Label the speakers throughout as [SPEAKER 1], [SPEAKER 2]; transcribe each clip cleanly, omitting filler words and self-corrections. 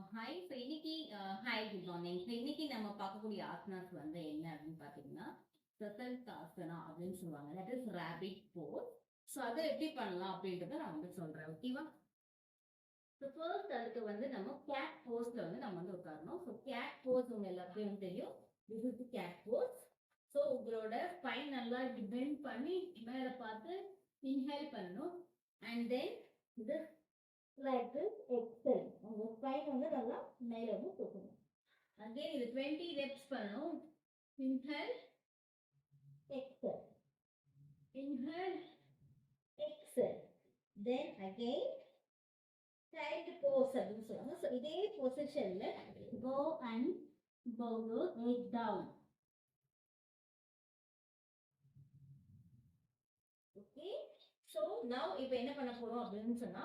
[SPEAKER 1] Hi so இன்னைக்கு hi good morning. So இன்னைக்கு நம்ம பார்க்கக்கூடிய ஆசனாஸ் வந்து என்ன அப்படின்னு பார்த்தீங்கன்னா சசல்தாசனா அப்படின்னு சொல்லுவாங்க. That is rabbit pose. So அதை எப்படி பண்ணலாம் அப்படின்றத நான் வந்து சொல்றேன். ஓகேவா? ஸோ ஃபர்ஸ்ட் அதுக்கு வந்து நம்ம கேட் போஸ்ல வந்து நம்ம வந்து உட்காரணும். ஸோ கேட் போஸ் உங்க எல்லாருக்கும் தெரியும். This is cat pose. So உங்களோட ஸ்பைன் நல்லா இப்படி பெண்ட் பண்ணி மேலே பார்த்து இன்ஹேல் பண்ணணும். And then this like this exhale. உங்க ஸ்பைன் வந்து நல்லா மேல வந்து தூக்கணும். அகைன் இது 20 reps பண்ணணும். Inhale, exhale. Inhale, exhale. Then again child pose அப்படின்னு சொல்லுவாங்க. ஸோ இதே பொசிஷன்ல go and bow your head down. Okay. So now இப்போ என்ன பண்ண போறோம் அப்படின்னு சொன்னா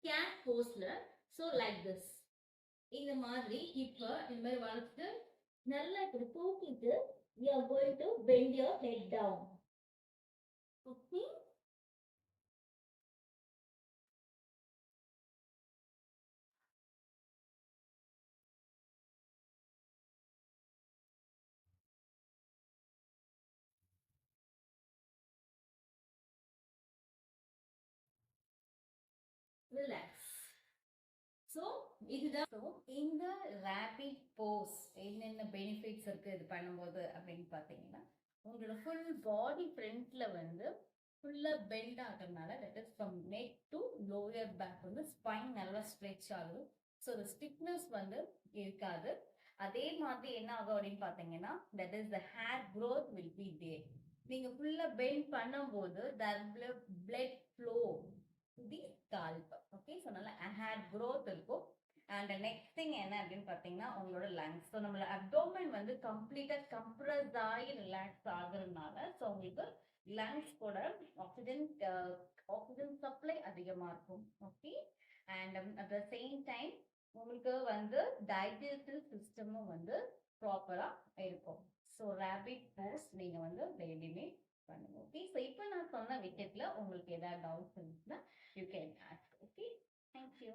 [SPEAKER 1] cat poseல so like this இந்த மாதிரி இப்ப இந்த மாதிரி வளர்த்து நல்லா இப்படி தூக்கிட்டு you are going to bend your head down. Okay. Relax. So இதுதான் இந்த ரேபிட் போஸ் என்னென்ன பெனிஃபிட்ஸ் இருக்கு இது பண்ணும்போது அப்படின்னு பார்த்தீங்கன்னா உங்களோட ஃபுல் பாடி ஃப்ரண்ட்ல வந்து ஃபுல்லா பெண்ட் ஆகிறதுனால that is from neck to lower back வந்து ஸ்பைன் நல்லா ஸ்ட்ரெச் ஆகும். ஸோ இந்த ஸ்டிக்னஸ் வந்து இருக்காது. அதே மாதிரி என்ன ஆகும் அப்படின்னு பார்த்தீங்கன்னா that is the hair growth will be there. நீங்க ஃபுல்லா பெண்ட் பண்ணும்போது there blood flow the scalp. Okay. So நல்லா ஹேர் க்ரோத் இருக்கும். அண்ட் நெக்ஸ்ட் திங் என்ன அப்படின்னு பார்த்தீங்கன்னா உங்களோட லங்ஸ். ஸோ நம்மளோட அப்டோமன் வந்து கம்ப்ளீட்டா கம்ப்ரஸ் ஆகி ரிலாக்ஸ் ஆகுறதுனால ஸோ உங்களுக்கு லங்ஸ் கூட ஆக்சிஜன் சப்ளை அதிகமா இருக்கும். Okay. And at the same time உங்களுக்கு வந்து டைஜஸ்டிவ் சிஸ்டமும் வந்து ப்ராப்பரா இருக்கும். ஸோ ரேபிட் போஸ் நீங்க வந்து டெய்லியுமே பண்ணுங்க. ஓகே. ஸோ இப்போ நான் சொன்ன விஷயத்துல உங்களுக்கு ஏதாவது டவுட்ஸ் இருந்துச்சுன்னா you can ask. Okay. Thank you.